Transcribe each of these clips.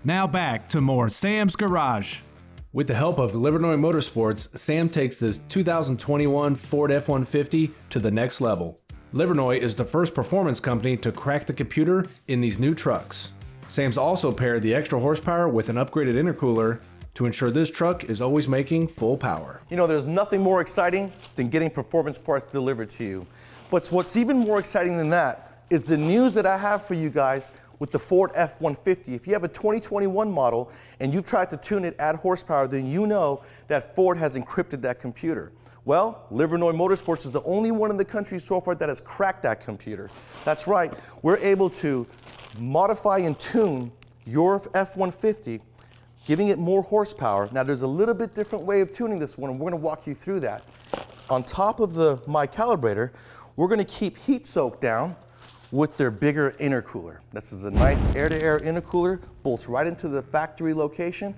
Now back to more Sam's Garage. With the help of Livernois Motorsports, Sam takes this 2021 Ford F-150 to the next level. Livernois is the first performance company to crack the computer in these new trucks. Sam's also paired the extra horsepower with an upgraded intercooler to ensure this truck is always making full power. You know, there's nothing more exciting than getting performance parts delivered to you. But what's even more exciting than that is the news that I have for you guys with the Ford F-150. If you have a 2021 model and you've tried to tune it, add horsepower, then you know that Ford has encrypted that computer. Well, Livernois Motorsports is the only one in the country so far that has cracked that computer. That's right, we're able to modify and tune your F-150, giving it more horsepower. Now there's a little bit different way of tuning this one, and we're gonna walk you through that. On top of the MyCalibrator, we're gonna keep heat soak down with their bigger intercooler. This is a nice air-to-air intercooler, bolts right into the factory location,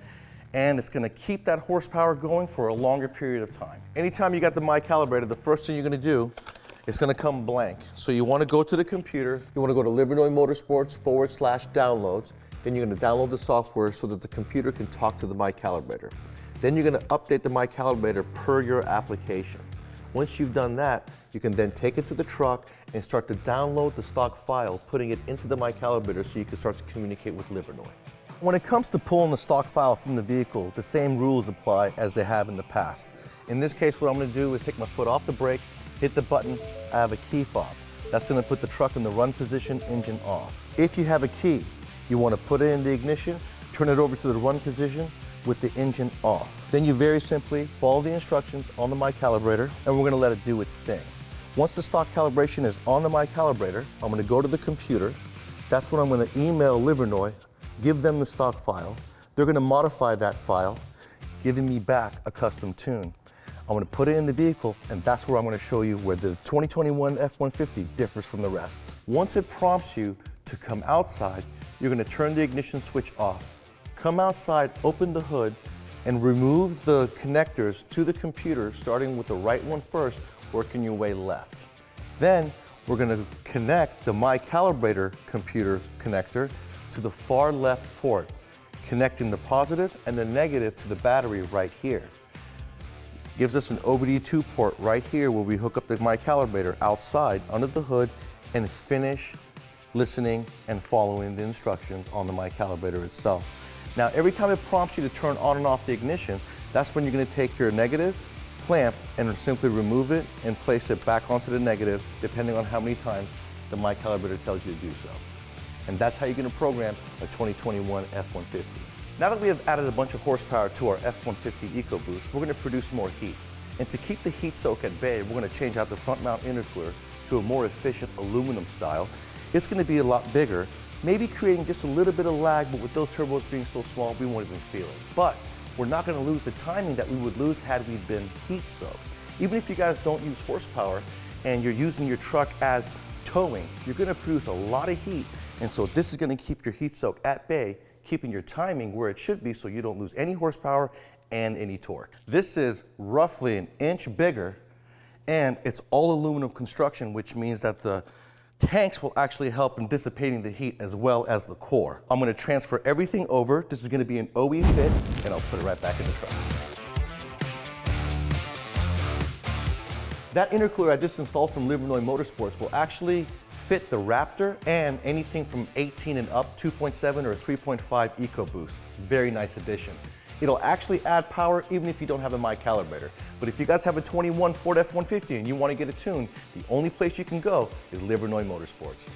and it's gonna keep that horsepower going for a longer period of time. Anytime you got the MyCalibrator, the first thing you're gonna do, it's gonna come blank. So you wanna go to the computer, you wanna go to Livernois Motorsports /downloads, then you're gonna download the software so that the computer can talk to the MyCalibrator. Then you're gonna update the MyCalibrator per your application. Once you've done that, you can then take it to the truck and start to download the stock file, putting it into the MyCalibrator so you can start to communicate with Livernois. When it comes to pulling the stock file from the vehicle, the same rules apply as they have in the past. In this case, what I'm gonna do is take my foot off the brake, hit the button, I have a key fob. That's gonna put the truck in the run position, engine off. If you have a key, you wanna put it in the ignition, turn it over to the run position with the engine off. Then you very simply follow the instructions on the MyCalibrator, and we're gonna let it do its thing. Once the stock calibration is on the MyCalibrator, I'm gonna go to the computer. That's when I'm gonna email Livernois, give them the stock file. They're gonna modify that file, giving me back a custom tune. I'm gonna put it in the vehicle, and that's where I'm gonna show you where the 2021 F-150 differs from the rest. Once it prompts you to come outside, you're gonna turn the ignition switch off. Come outside, open the hood, and remove the connectors to the computer, starting with the right one first, working your way left. Then we're gonna connect the MyCalibrator computer connector to the far left port, connecting the positive and the negative to the battery right here. Gives us an OBD2 port right here where we hook up the MyCalibrator outside under the hood and finish listening and following the instructions on the MyCalibrator itself. Now, every time it prompts you to turn on and off the ignition, that's when you're gonna take your negative clamp and simply remove it and place it back onto the negative, depending on how many times the MyCalibrator tells you to do so. And that's how you're gonna program a 2021 F-150. Now that we have added a bunch of horsepower to our F-150 EcoBoost, we're gonna produce more heat. And to keep the heat soak at bay, we're gonna change out the front mount intercooler to a more efficient aluminum style. It's gonna be a lot bigger, maybe creating just a little bit of lag, but with those turbos being so small, we won't even feel it. But we're not gonna lose the timing that we would lose had we been heat soaked. Even if you guys don't use horsepower and you're using your truck as towing, you're gonna produce a lot of heat. And so this is gonna keep your heat soak at bay, keeping your timing where it should be so you don't lose any horsepower and any torque. This is roughly an inch bigger, and it's all aluminum construction, which means that the tanks will actually help in dissipating the heat as well as the core. I'm gonna transfer everything over. This is gonna be an OE fit, and I'll put it right back in the truck. That intercooler I just installed from Livernois Motorsports will actually fit the Raptor and anything from 18 and up, 2.7 or 3.5 EcoBoost. Very nice addition. It'll actually add power even if you don't have a MyCalibrator. But if you guys have a 21 Ford F-150 and you want to get it tuned, the only place you can go is Livernois Motorsports.